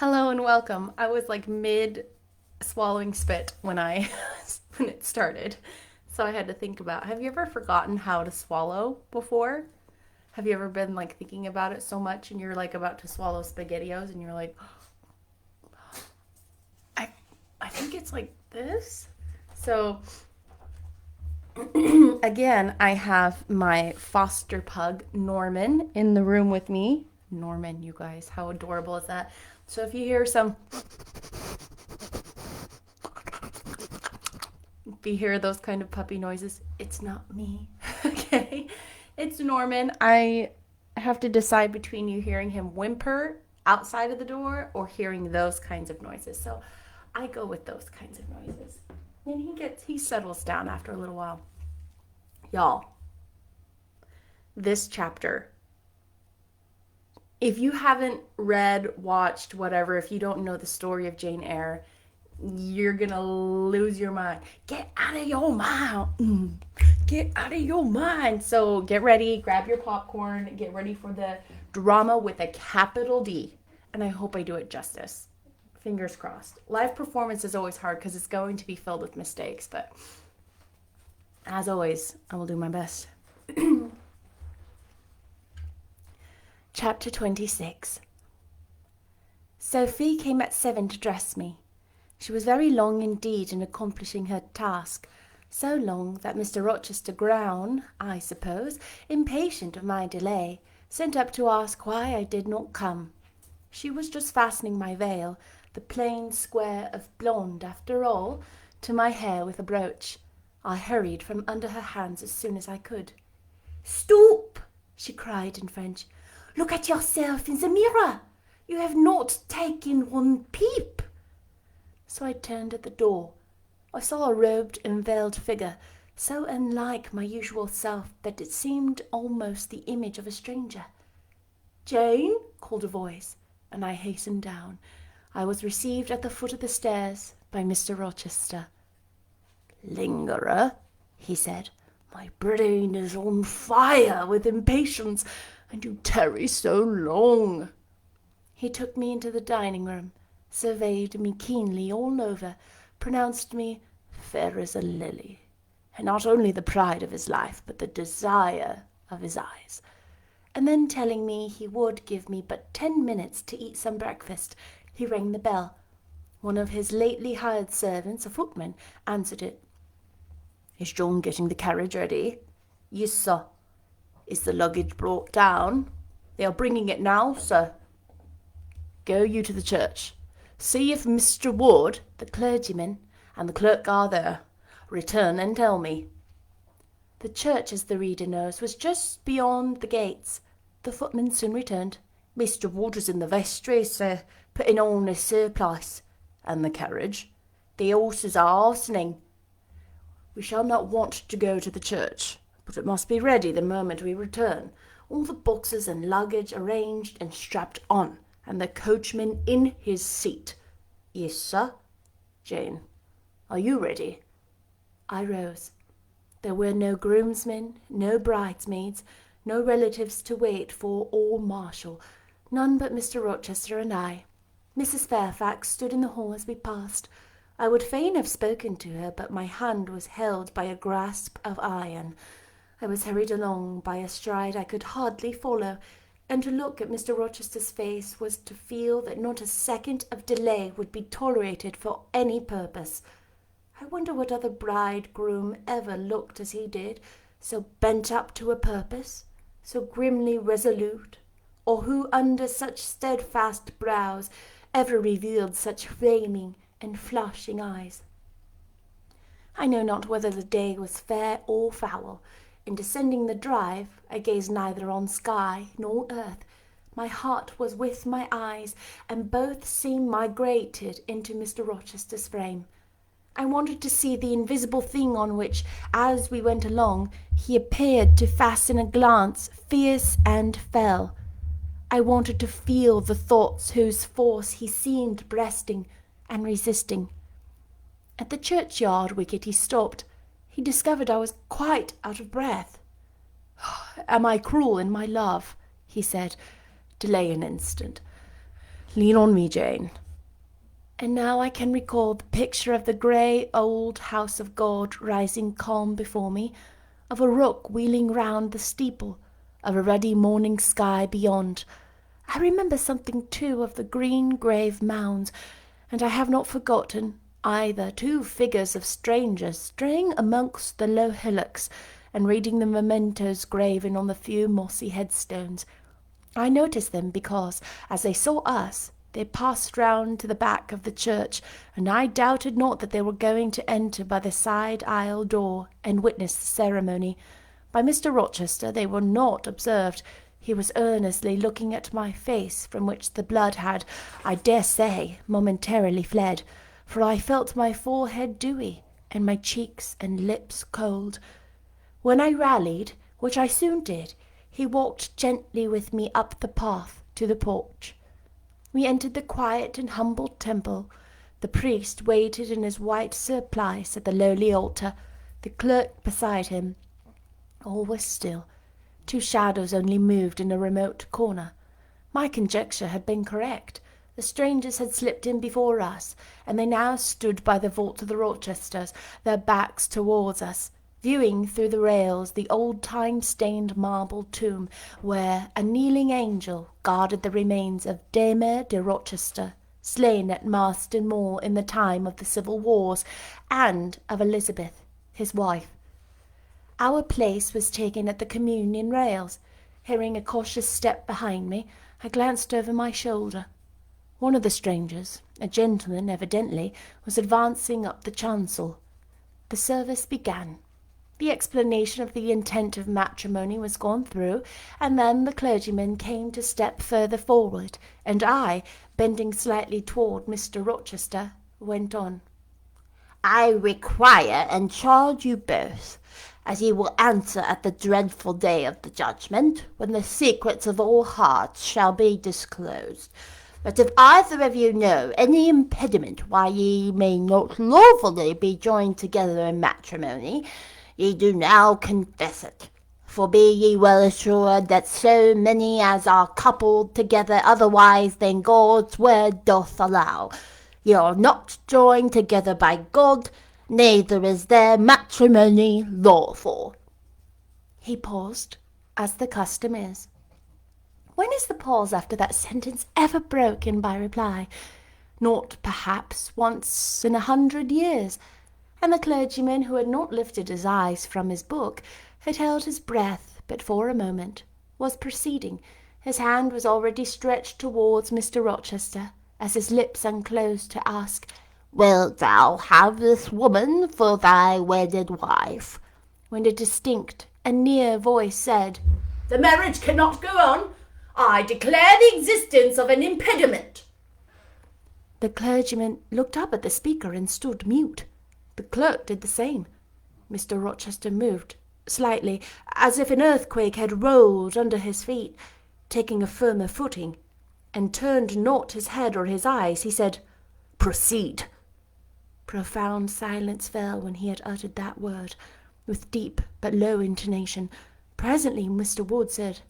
Hello and welcome. I was like mid swallowing spit when I when it started. So I had to think about, have you ever forgotten how to swallow before? Have you ever been like thinking about it so much and you're like about to swallow spaghettios and you're like, I I think it's like this. So again, I have my foster pug Norman in the room with me. Norman, you guys, how adorable is that? So if you hear if you hear those kind of puppy noises, it's not me. Okay? It's Norman. I have to decide between you hearing him whimper outside of the door or hearing those kinds of noises. So I go with those kinds of noises. And he settles down after a little while. Y'all, this chapter, if you haven't read, watched, whatever, if you don't know the story of Jane Eyre, you're gonna lose your mind. Get out of your mind. Get out of your mind. So get ready, grab your popcorn, get ready for the drama with a capital D. And I hope I do it justice. Fingers crossed. Live performance is always hard because it's going to be filled with mistakes, but as always, I will do my best. Chapter 26. Sophie came at 7 to dress me. She was very long indeed in accomplishing her task, so long that Mr. Rochester Grown, I suppose, impatient of my delay, sent up to ask why I did not come. She was just fastening my veil, the plain square of blonde after all, to my hair with a brooch. I hurried from under her hands as soon as I could. "Stop!" she cried in French. "Look at yourself in the mirror. You have not taken one peep." So I turned at the door. I saw a robed and veiled figure, so unlike my usual self that it seemed almost the image of a stranger. "Jane," called a voice, and I hastened down. I was received at the foot of the stairs by Mr. Rochester. "Lingerer," he said, "my brain is on fire with impatience, and you tarry so long." He took me into the dining-room, surveyed me keenly all over, pronounced me fair as a lily, and not only the pride of his life, but the desire of his eyes. And then telling me he would give me but 10 minutes to eat some breakfast, he rang the bell. One of his lately hired servants, a footman, answered it. "Is John getting the carriage ready?" "Yes, sir." "Is the luggage brought down?" "They are bringing it now, sir." "Go you to the church. See if Mr. Wood, the clergyman, and the clerk are there. Return and tell me." The church, as the reader knows, was just beyond the gates. The footman soon returned. "Mr. Wood is in the vestry, sir, putting on his surplice." "And the carriage?" "The horses are hastening." "We shall not want to go to the church, but it must be ready the moment we return. All the boxes and luggage arranged and strapped on, and the coachman in his seat." "Yes, sir." "Jane, are you ready?" I rose. There were no groomsmen, no bridesmaids, no relatives to wait for or marshal, none but Mr. Rochester and I. Mrs. Fairfax stood in the hall as we passed. I would fain have spoken to her, but my hand was held by a grasp of iron. I was hurried along by a stride I could hardly follow, and to look at Mr. Rochester's face was to feel that not a second of delay would be tolerated for any purpose. I wonder what other bridegroom ever looked as he did, so bent up to a purpose, so grimly resolute, or who under such steadfast brows ever revealed such flaming and flashing eyes. I know not whether the day was fair or foul. In descending the drive, I gazed neither on sky nor earth. My heart was with my eyes, and both seemed migrated into Mr. Rochester's frame. I wanted to see the invisible thing on which, as we went along, he appeared to fasten a glance fierce and fell. I wanted to feel the thoughts whose force he seemed breasting and resisting. At the churchyard wicket he stopped. He discovered I was quite out of breath. "Am I cruel in my love?" he said. "Delay an instant. Lean on me, Jane. And now I can recall the picture of the grey old house of God rising calm before me, of a rook wheeling round the steeple, of a ruddy morning sky beyond. I remember something too of the green grave mounds, and I have not forgotten either two figures of strangers straying amongst the low hillocks and reading the mementos graven on the few mossy headstones. I noticed them because, as they saw us, they passed round to the back of the church, and I doubted not that they were going to enter by the side aisle door and witness the ceremony. By Mr. Rochester they were not observed. He was earnestly looking at my face, from which the blood had, I dare say, momentarily fled, for I felt my forehead dewy, and my cheeks and lips cold. When I rallied, which I soon did, he walked gently with me up the path to the porch. We entered the quiet and humble temple. The priest waited in his white surplice at the lowly altar, the clerk beside him. All was still. 2 shadows only moved in a remote corner. My conjecture had been correct. The strangers had slipped in before us, and they now stood by the vault of the Rochesters, their backs towards us, viewing through the rails the old time-stained marble tomb where a kneeling angel guarded the remains of Eyre de Rochester, slain at Marston Moor in the time of the civil wars, and of Elizabeth, his wife. Our place was taken at the communion rails. Hearing a cautious step behind me, I glanced over my shoulder. One of the strangers, a gentleman evidently, was advancing up the chancel. The service began. The explanation of the intent of matrimony was gone through, and then the clergyman came to step further forward, and I, bending slightly toward Mr. Rochester, went on. I require and charge you both, as ye will answer at the dreadful day of the judgment, when the secrets of all hearts shall be disclosed, that if either of you know any impediment why ye may not lawfully be joined together in matrimony, ye do now confess it. For be ye well assured that so many as are coupled together otherwise than God's word doth allow, ye are not joined together by God, neither is their matrimony lawful. He paused, as the custom is. When is the pause after that sentence ever broken by reply? Not, perhaps, once in 100 years. And the clergyman, who had not lifted his eyes from his book, had held his breath but for a moment, was proceeding. His hand was already stretched towards Mr. Rochester, as his lips unclosed to ask, Wilt thou have this woman for thy wedded wife? When a distinct and near voice said, The marriage cannot go on. I declare the existence of an impediment. The clergyman looked up at the speaker and stood mute. The clerk did the same. Mr. Rochester moved slightly, as if an earthquake had rolled under his feet, taking a firmer footing, and turned not his head or his eyes. He said, Proceed. Profound silence fell when he had uttered that word, with deep but low intonation. Presently Mr. Wood said,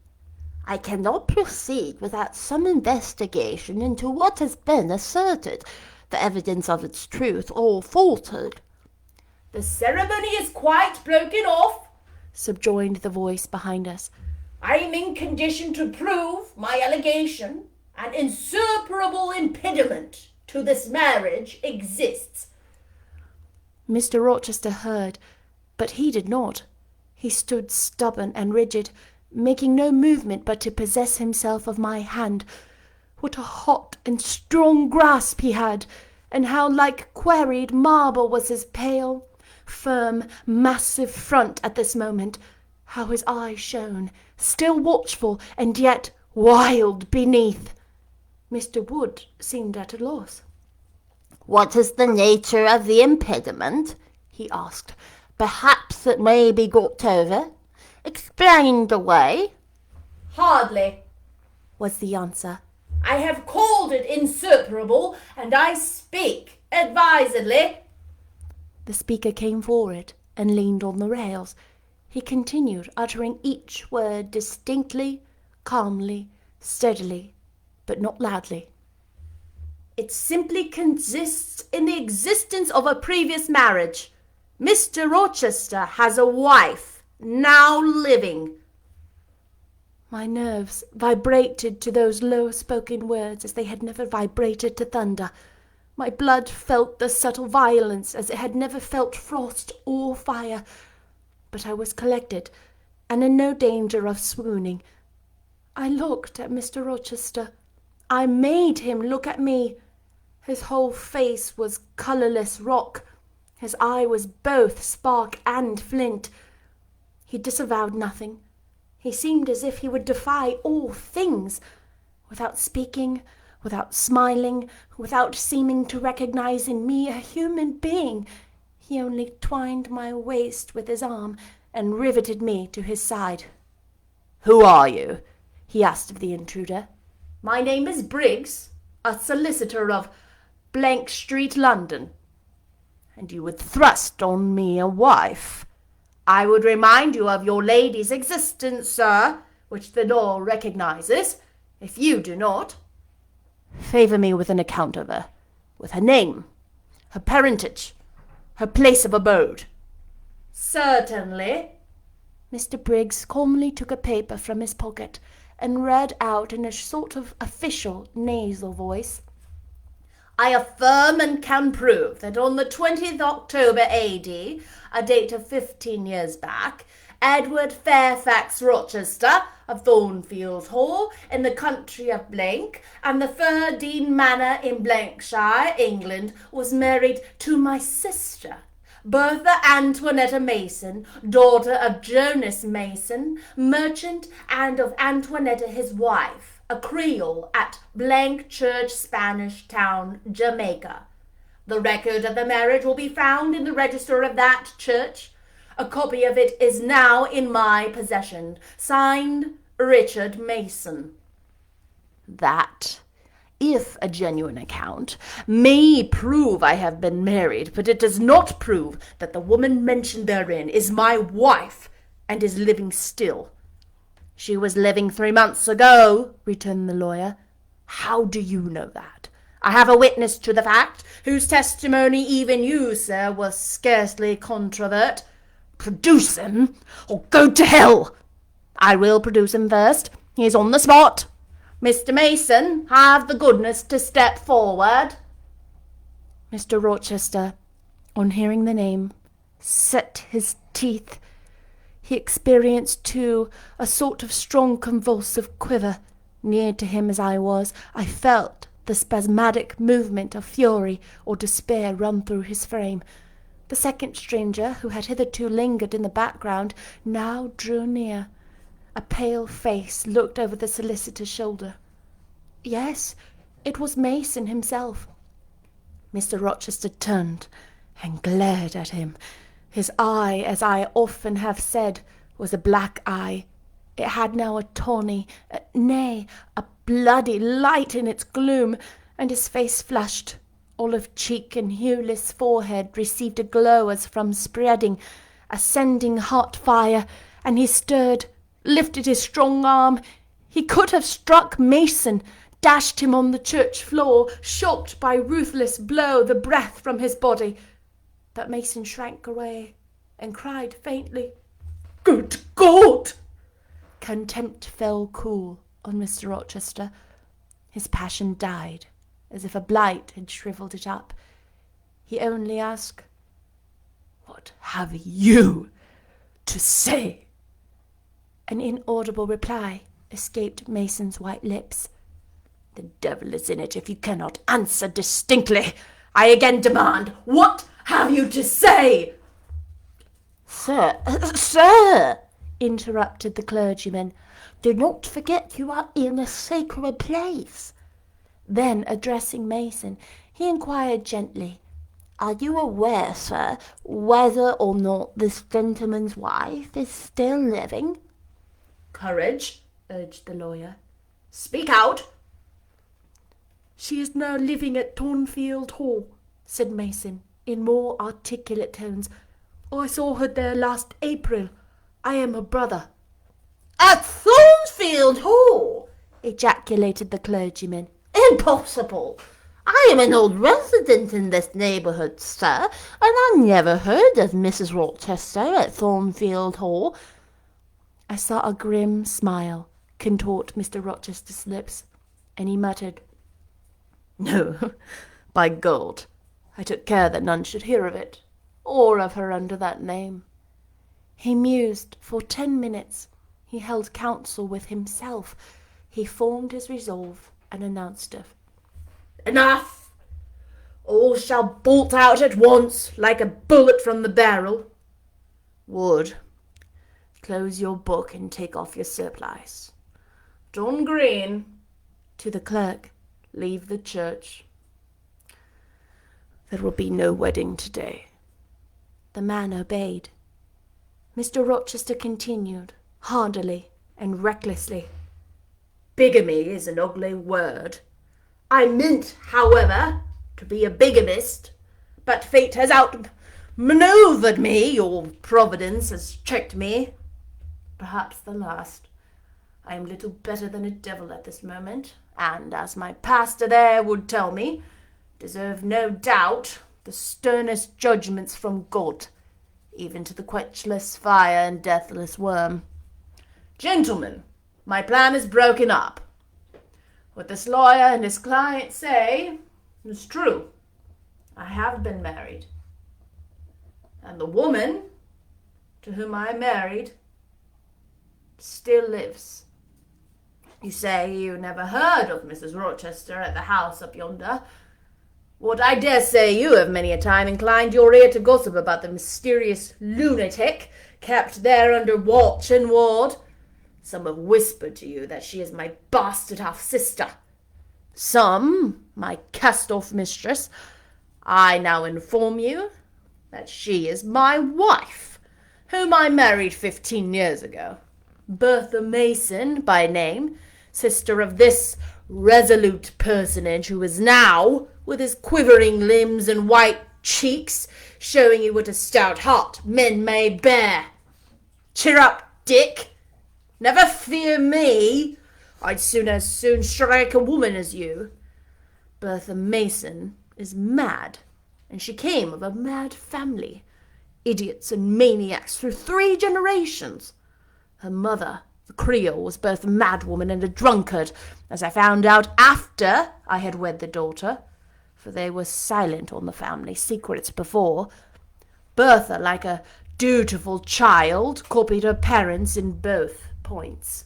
I cannot proceed without some investigation into what has been asserted, the evidence of its truth all faltered. The ceremony is quite broken off, subjoined the voice behind us. I am in condition to prove my allegation. An insuperable impediment to this marriage exists. Mr. Rochester heard, but he did not. He stood stubborn and rigid, making no movement but to possess himself of my hand. What a hot and strong grasp he had, and how like quarried marble was his pale, firm, massive front at this moment. How his eyes shone, still watchful, and yet wild beneath. Mr. Wood seemed at a loss. What is the nature of the impediment? He asked. Perhaps it may be got over, explained away. Hardly, was the answer. I have called it insuperable, and I speak advisedly. The speaker came forward and leaned on the rails. He continued, uttering each word distinctly, calmly, steadily, but not loudly. It simply consists in the existence of a previous marriage. Mr. Rochester has a wife, now living." My nerves vibrated to those low-spoken words as they had never vibrated to thunder. My blood felt the subtle violence as it had never felt frost or fire. But I was collected, and in no danger of swooning. I looked at Mr. Rochester. I made him look at me. His whole face was colourless rock. His eye was both spark and flint. He disavowed nothing. He seemed as if he would defy all things. Without speaking, without smiling, without seeming to recognize in me a human being, he only twined my waist with his arm and riveted me to his side. "Who are you?" he asked of the intruder. "My name is Briggs, a solicitor of Street, London." "And you would thrust on me a wife?" "I would remind you of your lady's existence, sir, which the law recognizes, if you do not." "Favour me with an account of her, with her name, her parentage, her place of abode." "Certainly." Mr. Briggs calmly took a paper from his pocket and read out in a sort of official nasal voice. "I affirm and can prove that on the 20th October A.D., a date of 15 years back, Edward Fairfax Rochester of Thornfield Hall in the county of Blank and the Ferdine Manor in Blankshire, England, was married to my sister, Bertha Antoinetta Mason, daughter of Jonas Mason, merchant, and of Antoinetta his wife, a Creole at Blank Church, Spanish Town, Jamaica. The record of the marriage will be found in the register of that church. A copy of it is now in my possession. Signed, Richard Mason." That, if a genuine account, may prove I have been married, but it does not prove that the woman mentioned therein is my wife and is living still. "She was living 3 months ago," returned the lawyer. "How do you know that?" "I have a witness to the fact, whose testimony even you, sir, will scarcely controvert." "Produce him, or go to hell!" "I will produce him first. He is on the spot. Mr. Mason, have the goodness to step forward." Mr. Rochester, on hearing the name, set his teeth. He experienced, too, a sort of strong convulsive quiver. Near to him as I was, I felt the spasmodic movement of fury or despair run through his frame. The second stranger, who had hitherto lingered in the background, now drew near. A pale face looked over the solicitor's shoulder. Yes, it was Mason himself. Mr. Rochester turned and glared at him. His eye, as I often have said, was a black eye. It had now a tawny, nay, a bloody light in its gloom, and his face flushed. Olive cheek and hueless forehead received a glow as from spreading, ascending hot fire, and he stirred, lifted his strong arm. He could have struck Mason, dashed him on the church floor, shocked by ruthless blow the breath from his body. But Mason shrank away and cried faintly, "Good God!" Contempt fell cool on Mr. Rochester. His passion died, as if a blight had shriveled it up. He only asked, "What have you to say?" An inaudible reply escaped Mason's white lips. "The devil is in it if you cannot answer distinctly. I again demand, what have you to say?" Sir, interrupted the clergyman, "do not forget you are in a sacred place." Then, addressing Mason, he inquired gently, "Are you aware, sir, whether or not this gentleman's wife is still living?" "Courage," urged the lawyer. "Speak out." "She is now living at Thornfield Hall," said Mason, in more articulate tones. "I saw her there last April. I am her brother." "At Thornfield Hall!" ejaculated the clergyman. "Impossible! I am an old resident in this neighbourhood, sir, and I never heard of Mrs. Rochester at Thornfield Hall. I saw a grim smile contort Mr. Rochester's lips, and he muttered, "No, by God, I took care that none should hear of it, or of her under that name." He mused for 10 minutes. He held counsel with himself. He formed his resolve and announced it. Enough! All shall bolt out at once, like a bullet from the barrel. Wood, close your book and take off your surplice. John Green, to the clerk, leave the church. There will be no wedding today. The man obeyed. Mr. Rochester continued, hardily and recklessly. Bigamy is an ugly word. I meant, however, to be a bigamist, but fate has outmanoeuvred me, or Providence has checked me. Perhaps the last. I am little better than a devil at this moment, and, as my pastor there would tell me, deserve no doubt the sternest judgments from God, even to the quenchless fire and deathless worm. Gentlemen, my plan is broken up. What this lawyer and his client say is true. I have been married. And the woman to whom I married still lives. You say you never heard of Mrs. Rochester at the house up yonder. What I dare say you have many a time inclined your ear to gossip about the mysterious lunatic kept there under watch and ward. Some have whispered to you that she is my bastard half-sister. Some, my cast-off mistress. I now inform you that she is my wife, whom I married 15 years ago. Bertha Mason, by name, sister of this resolute personage who is now, with his quivering limbs and white cheeks, showing you what a stout heart men may bear. Cheer up, Dick. Never fear me. I'd soon strike a woman as you. Bertha Mason is mad, and she came of a mad family, idiots and maniacs through 3 generations. Her mother, the Creole, was both a madwoman and a drunkard, as I found out after I had wed the daughter, for they were silent on the family secrets before. Bertha, like a dutiful child, copied her parents in both points.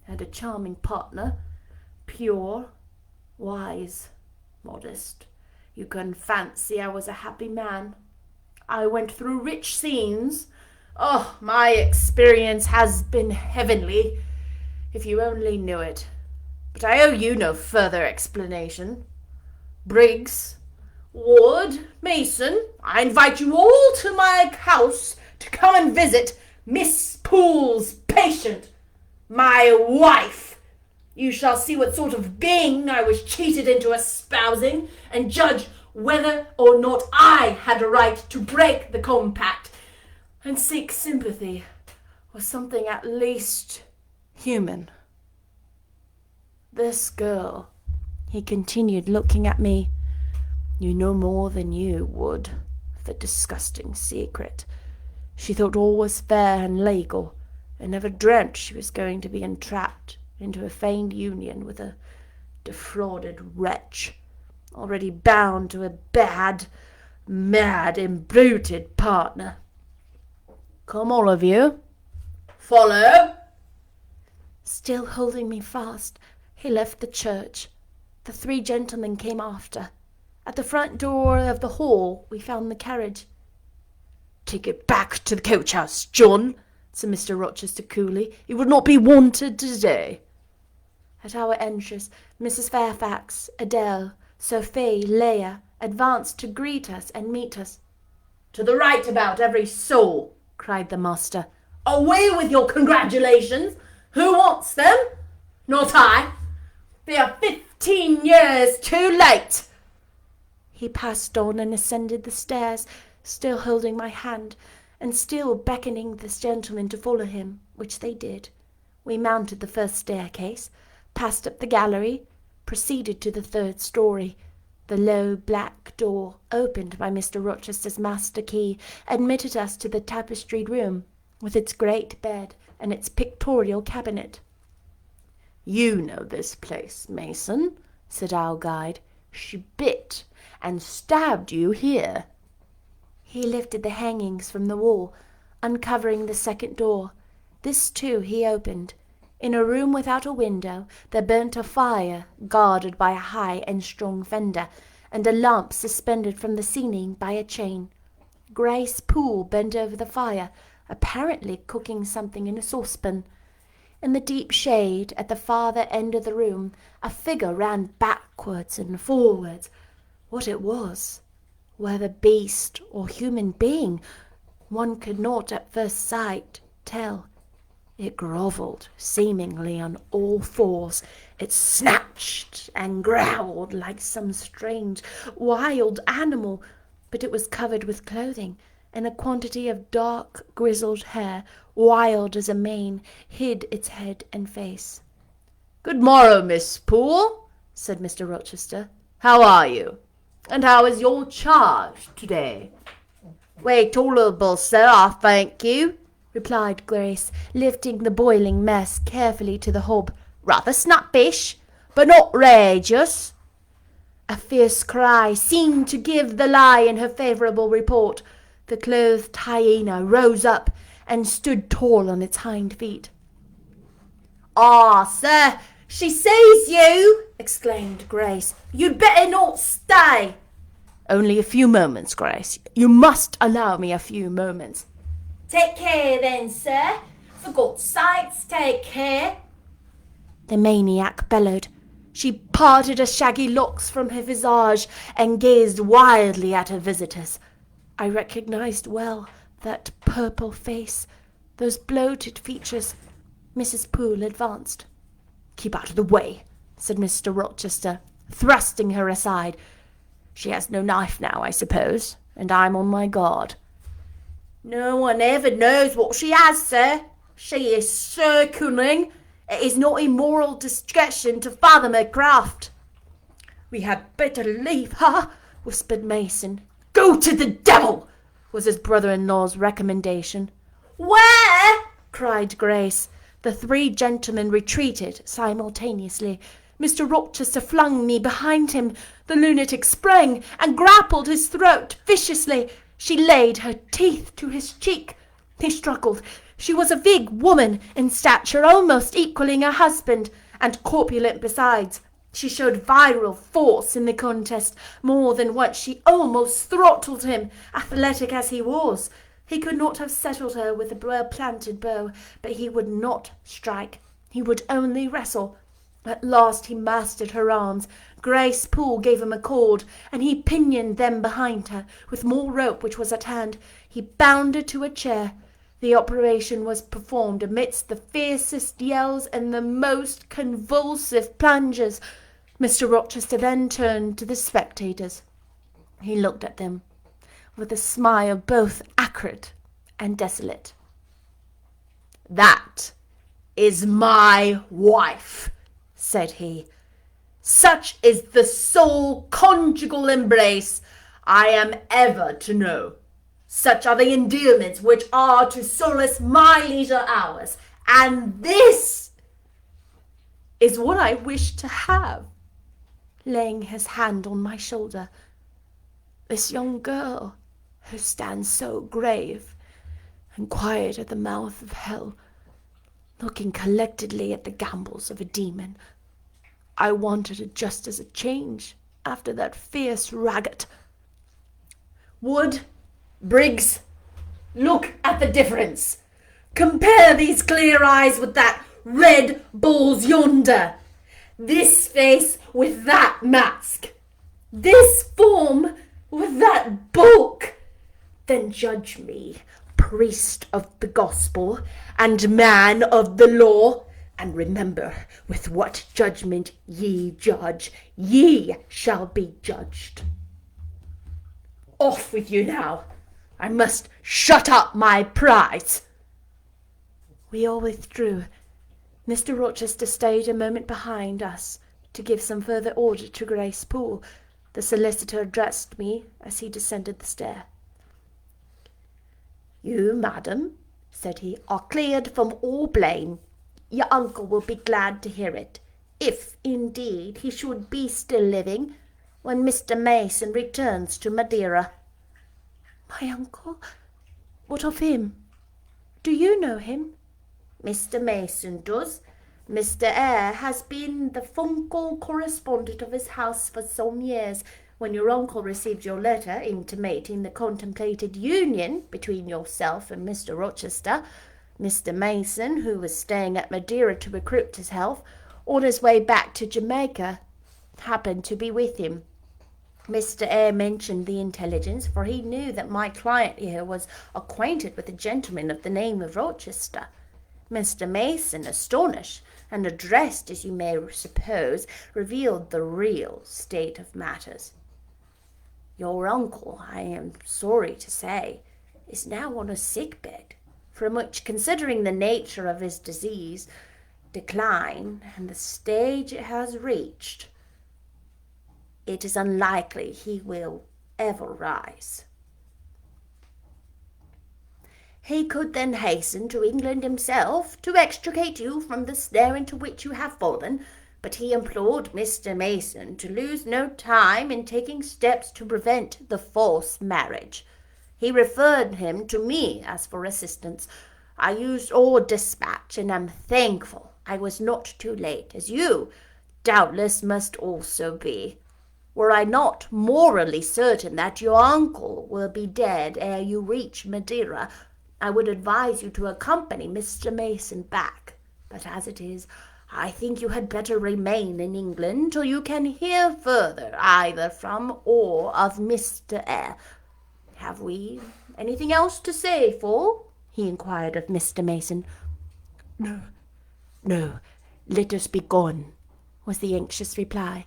Had a charming partner, pure, wise, modest. You can fancy I was a happy man. I went through rich scenes. Oh, my experience has been heavenly, if you only knew it. But I owe you no further explanation. Briggs, Wood, Mason, I invite you all to my house to come and visit Miss Poole's patient, my wife. You shall see what sort of being I was cheated into espousing, and judge whether or not I had a right to break the compact and seek sympathy or something at least human. This girl, he continued, looking at me, knew no more than you would of the disgusting secret. She thought all was fair and legal, and never dreamt she was going to be entrapped into a feigned union with a defrauded wretch, already bound to a bad, mad, imbruted partner. Come, all of you. Follow. Still holding me fast, he left the church. The 3 gentlemen came after. At the front door of the hall we found the carriage. "Take it back to the coach-house, John," said Mr. Rochester coolly. "It would not be wanted today." At our entrance, Mrs. Fairfax, Adele, Sophie, Leah advanced to greet us and meet us. "To the right about, every soul!" cried the master. "Away with your congratulations! Who wants them? Not I. They are 15 years too late." He passed on and ascended the stairs, still holding my hand, and still beckoning the gentlemen to follow him, which they did. We mounted the first staircase, passed up the gallery, proceeded to the 3rd story. The low black door, opened by Mr. Rochester's master key, admitted us to the tapestried room, with its great bed and its pictorial cabinet. "You know this place, Mason," said our guide. "She bit and stabbed you here." He lifted the hangings from the wall, uncovering the second door. This, too, he opened. In a room without a window there burnt a fire, guarded by a high and strong fender, and a lamp suspended from the ceiling by a chain. Grace Poole bent over the fire, apparently cooking something in a saucepan. In the deep shade at the farther end of the room a figure ran backwards and forwards. What it was, whether beast or human being, one could not at first sight tell. It grovelled, seemingly on all fours. It snatched and growled like some strange, wild animal, but it was covered with clothing, and a quantity of dark, grizzled hair, wild as a mane, hid its head and face. "Good morrow, Miss Poole," said Mr. Rochester. "How are you? And how is your charge to-day?" "Way tolerable, sir, I thank you," replied Grace, lifting the boiling mess carefully to the hob. "Rather snappish, but not rageous." A fierce cry seemed to give the lie in her favourable report. The clothed hyena rose up and stood tall on its hind feet. "Ah, sir, she sees you!" exclaimed Grace. "You'd better not stay." "Only a few moments, Grace. You must allow me a few moments." "Take care then, sir. For God's sakes, take care." The maniac bellowed. She parted her shaggy locks from her visage and gazed wildly at her visitors. I recognized well that purple face, those bloated features. Mrs. Poole advanced. "Keep out of the way," said Mr. Rochester, thrusting her aside. "She has no knife now, I suppose, and I'm on my guard." "No one ever knows what she has, sir. She is so cunning. It is not in moral discretion to fathom her craft." "We had better leave her," whispered Mason. "Go to the devil," was his brother-in-law's recommendation. "Where?" cried Grace. The three gentlemen retreated simultaneously. Mr. Rochester flung me behind him. The lunatic sprang and grappled his throat viciously. She laid her teeth to his cheek. He struggled. She was a big woman, in stature almost equalling her husband, and corpulent besides. She showed virile force in the contest. More than once she almost throttled him, athletic as he was. He could not have settled her with a well-planted bow, but he would not strike. He would only wrestle. At last he mastered her arms. Grace Poole gave him a cord, and he pinioned them behind her. With more rope which was at hand, he bounded to a chair. The operation was performed amidst the fiercest yells and the most convulsive plunges. Mr. Rochester then turned to the spectators. He looked at them with a smile both acrid and desolate. "That is my wife," said he. "Such is the sole conjugal embrace I am ever to know. Such are the endearments which are to solace my leisure hours. And this is what I wish to have," laying his hand on my shoulder. "This young girl who stands so grave and quiet at the mouth of hell, looking collectedly at the gambols of a demon. I wanted her just as a change after that fierce ragot." "Wood, Briggs, look at the difference. Compare these clear eyes with that red bull's yonder. This face with that mask. This form with that bulk. Then judge me, priest of the gospel and man of the law, and remember with what judgment ye judge, ye shall be judged. Off with you now. I must shut up my prize." We all withdrew. Mr. Rochester stayed a moment behind us to give some further order to Grace Poole. The solicitor addressed me as he descended the stair. "You, madam," said he, "are cleared from all blame. Your uncle will be glad to hear it, if, indeed, he should be still living, when Mr. Mason returns to Madeira." My uncle? What of him? Do you know him? "Mr. Mason does. Mr. Eyre has been the phone call correspondent of his house for some years. When your uncle received your letter intimating the contemplated union between yourself and Mr. Rochester, Mr. Mason, who was staying at Madeira to recruit his health, on his way back to Jamaica, happened to be with him. Mr. Eyre mentioned the intelligence, for he knew that my client here was acquainted with a gentleman of the name of Rochester. Mr. Mason, astonished and addressed, as you may suppose, revealed the real state of matters. Your uncle, I am sorry to say, is now on a sick bed, from which, considering the nature of his disease, decline, and the stage it has reached, it is unlikely he will ever rise. He could then hasten to England himself to extricate you from the snare into which you have fallen, but he implored Mr. Mason to lose no time in taking steps to prevent the false marriage. He referred him to me as for assistance. I used all dispatch, and am thankful I was not too late, as you, doubtless, must also be. Were I not morally certain that your uncle will be dead ere you reach Madeira, I would advise you to accompany Mr. Mason back. But as it is, I think you had better remain in England till you can hear further either from or of Mr. Eyre. Have we anything else to say for?" he inquired of Mr. Mason. No, let us be gone," was the anxious reply.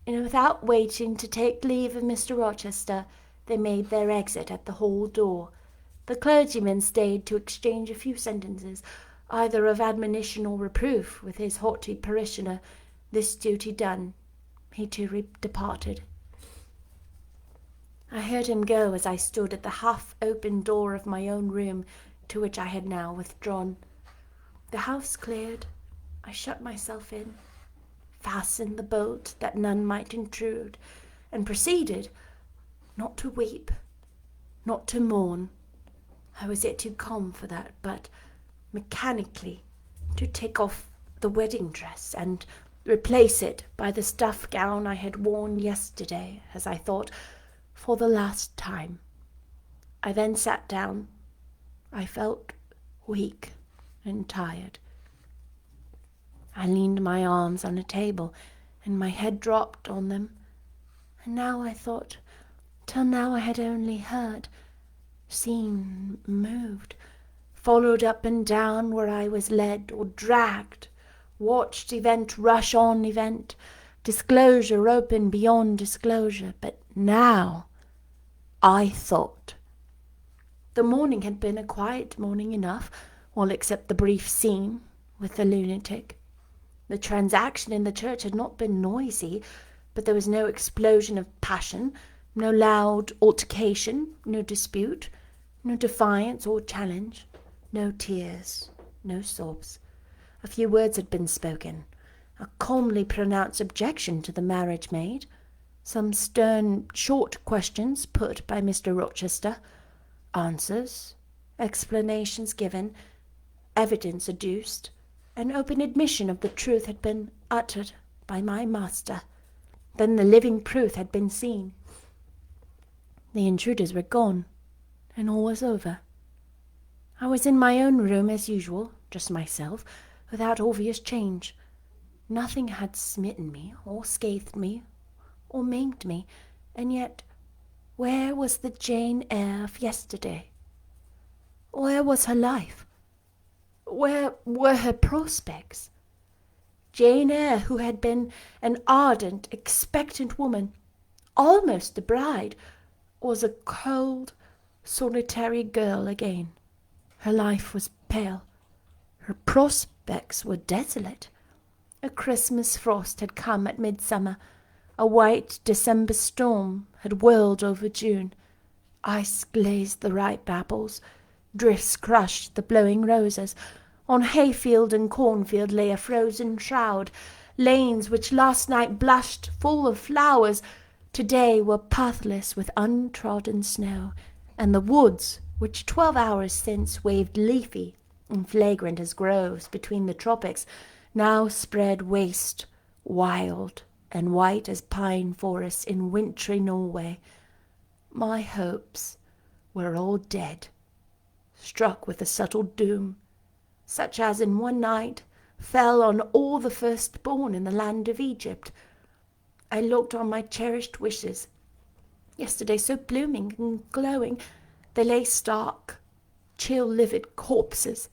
And without waiting to take leave of Mr. Rochester, they made their exit at the hall door. The clergyman stayed to exchange a few sentences, either of admonition or reproof, with his haughty parishioner. This duty done, he too departed. I heard him go as I stood at the half-open door of my own room, to which I had now withdrawn. The house cleared, I shut myself in, fastened the bolt that none might intrude, and proceeded, not to weep, not to mourn, I was yet too calm for that, but mechanically to take off the wedding dress and replace it by the stuff gown I had worn yesterday, as I thought, for the last time. I then sat down. I felt weak and tired. I leaned my arms on a table, and my head dropped on them. And now I thought, till now I had only heard, seen, moved, followed up and down where I was led or dragged, watched event rush on event, disclosure open beyond disclosure. But now I thought. The morning had been a quiet morning enough, all except the brief scene with the lunatic. The transaction in the church had not been noisy, but there was no explosion of passion, no loud altercation, no dispute, no defiance or challenge, no tears, no sobs. A few words had been spoken, a calmly pronounced objection to the marriage made, some stern, short questions put by Mr. Rochester, answers, explanations given, evidence adduced, an open admission of the truth had been uttered by my master. Then the living proof had been seen. The intruders were gone, and all was over. I was in my own room as usual, just myself, without obvious change. Nothing had smitten me, or scathed me, or maimed me, and yet where was the Jane Eyre of yesterday? Where was her life? Where were her prospects? Jane Eyre, who had been an ardent, expectant woman, almost a bride, was a cold, solitary girl again. Her life was pale. Her prospects were desolate. A Christmas frost had come at midsummer. A white December storm had whirled over June. Ice glazed the ripe apples. Drifts crushed the blowing roses. On hayfield and cornfield lay a frozen shroud. Lanes which last night blushed full of flowers, today were pathless with untrodden snow, and the woods, which 12 hours since waved leafy and flagrant as groves between the tropics, now spread waste, wild and white as pine forests in wintry Norway. My hopes were all dead, struck with a subtle doom, such as in one night fell on all the firstborn in the land of Egypt. I looked on my cherished wishes, yesterday so blooming and glowing. They lay stark, chill, livid corpses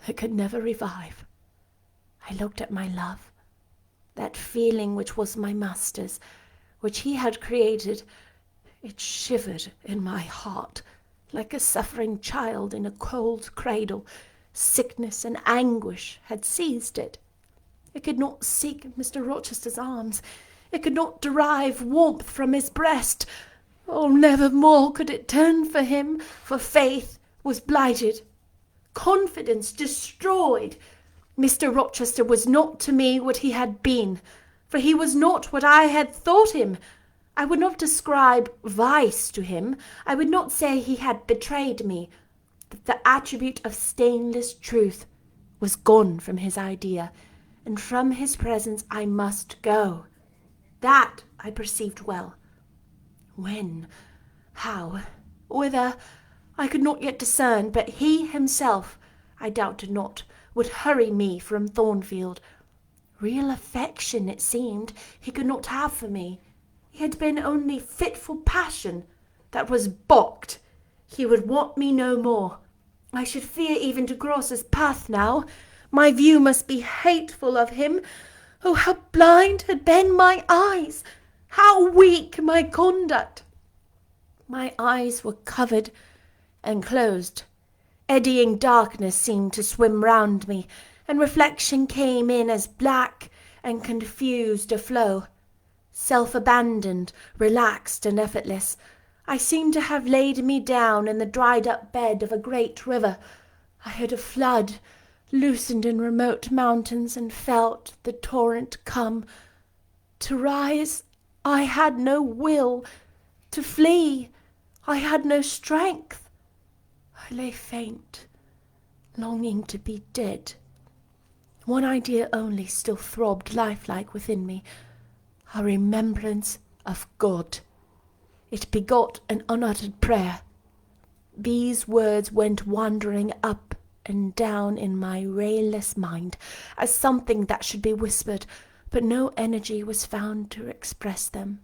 that could never revive. I looked at my love, that feeling which was my master's, which he had created. It shivered in my heart like a suffering child in a cold cradle. Sickness and anguish had seized it. It could not seek Mr. Rochester's arms. It could not derive warmth from his breast. Oh, never more could it turn for him, for faith was blighted, confidence destroyed. Mr. Rochester was not to me what he had been, for he was not what I had thought him. I would not describe vice to him. I would not say he had betrayed me. The attribute of stainless truth was gone from his idea, and from his presence I must go. That I perceived well. When, how, whither, I could not yet discern, but he himself, I doubted not, would hurry me from Thornfield. Real affection, it seemed, he could not have for me. It had been only fitful passion that was balked. He would want me no more. I should fear even to cross his path now. My view must be hateful of him. Oh, how blind had been my eyes! How weak my conduct! My eyes were covered and closed. Eddying darkness seemed to swim round me, and reflection came in as black and confused a flow. Self-abandoned, relaxed and effortless, I seemed to have laid me down in the dried-up bed of a great river. I heard a flood, loosened in remote mountains, and felt the torrent come. To rise, I had no will. To flee, I had no strength. I lay faint, longing to be dead. One idea only still throbbed lifelike within me, a remembrance of God. It begot an unuttered prayer. These words went wandering up and down in my rayless mind as something that should be whispered, but no energy was found to express them.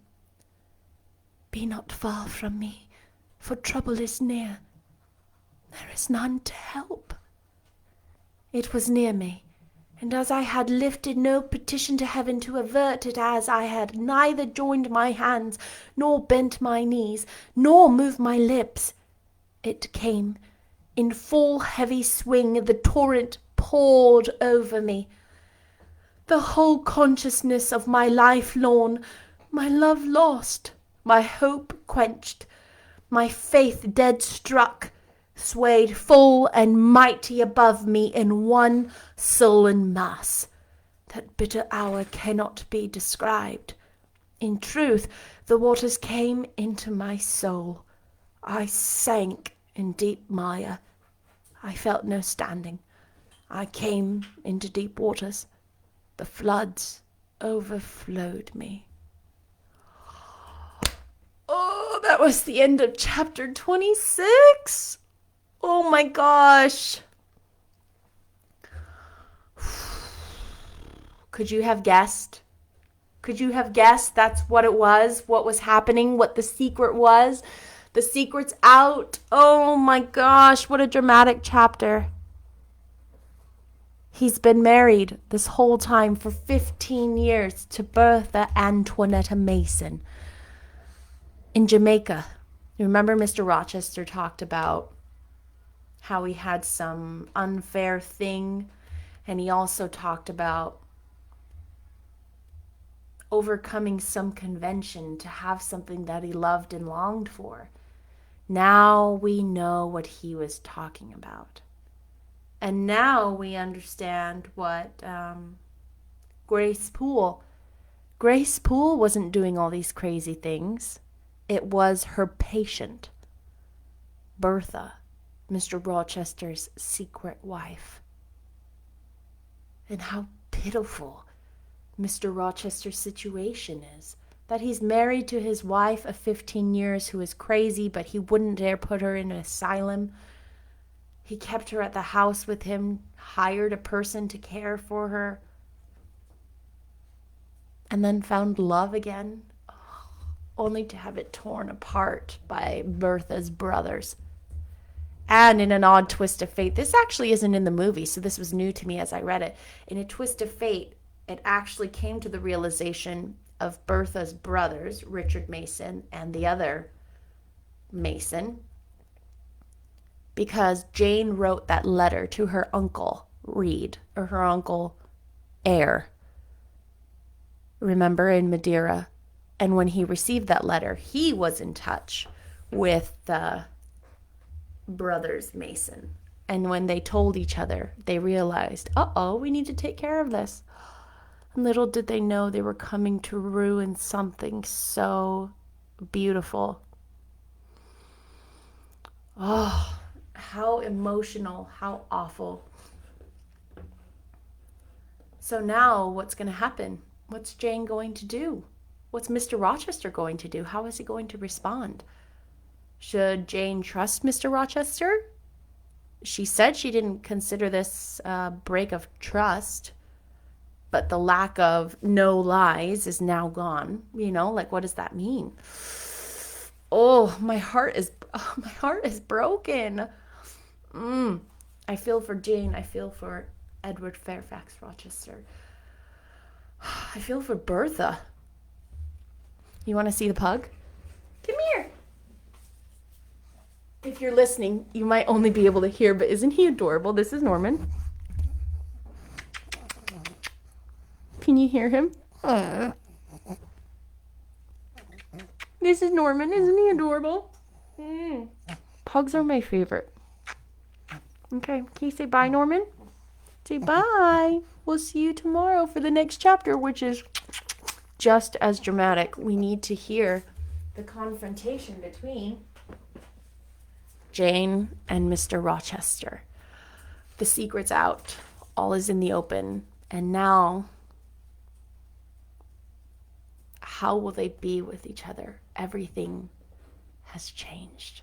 Be not far from me, for trouble is near. There is none to help. It was near me, and as I had lifted no petition to heaven to avert it, as I had neither joined my hands, nor bent my knees, nor moved my lips, it came. In full heavy swing the torrent poured over me. The whole consciousness of my life lorn, my love lost, my hope quenched, my faith dead struck, swayed full and mighty above me in one sullen mass. That bitter hour cannot be described. In truth, the waters came into my soul. I sank in deep mire. I felt no standing. I came into deep waters. The floods overflowed me. Oh, that was the end of chapter 26. Oh my gosh. Could you have guessed? Could you have guessed that's what it was? What was happening? What the secret was? The secret's out. Oh my gosh, what a dramatic chapter. He's been married this whole time for 15 years to Bertha Antoinetta Mason in Jamaica. You remember Mr. Rochester talked about how he had some unfair thing, and he also talked about overcoming some convention to have something that he loved and longed for. Now we know what he was talking about. And now we understand what Grace Poole wasn't doing all these crazy things. It was her patient, Bertha, Mr. Rochester's secret wife. And how pitiful Mr. Rochester's situation is. That he's married to his wife of 15 years who is crazy, but he wouldn't dare put her in an asylum. He kept her at the house with him, hired a person to care for her, and then found love again, only to have it torn apart by Bertha's brothers. And in an odd twist of fate, this actually isn't in the movie, so this was new to me as I read it. In a twist of fate, it actually came to the realization of Bertha's brothers, Richard Mason and the other Mason, because Jane wrote that letter to her uncle, Reed, or her uncle, Eyre, remember, in Madeira. And when he received that letter, he was in touch with the brothers Mason. And when they told each other, they realized, uh-oh, we need to take care of this. And little did they know they were coming to ruin something so beautiful. Oh, how emotional, how awful. So now what's going to happen? What's Jane going to do? What's Mr. Rochester going to do? How is he going to respond? Should Jane trust Mr. Rochester? She said she didn't consider this a break of trust, but the lack of no lies is now gone. You know, like, what does that mean? Oh, my heart is broken. I feel for Jane. I feel for Edward Fairfax Rochester. I feel for Bertha. You want to see the pug? Come here. If you're listening, you might only be able to hear, but isn't he adorable? This is Norman. Can you hear him? This is Norman. Isn't he adorable? Pugs are my favorite. Okay, can you say bye, Norman? Say bye. We'll see you tomorrow for the next chapter, which is just as dramatic. We need to hear the confrontation between Jane and Mr. Rochester. The secret's out. All is in the open. And now, how will they be with each other? Everything has changed.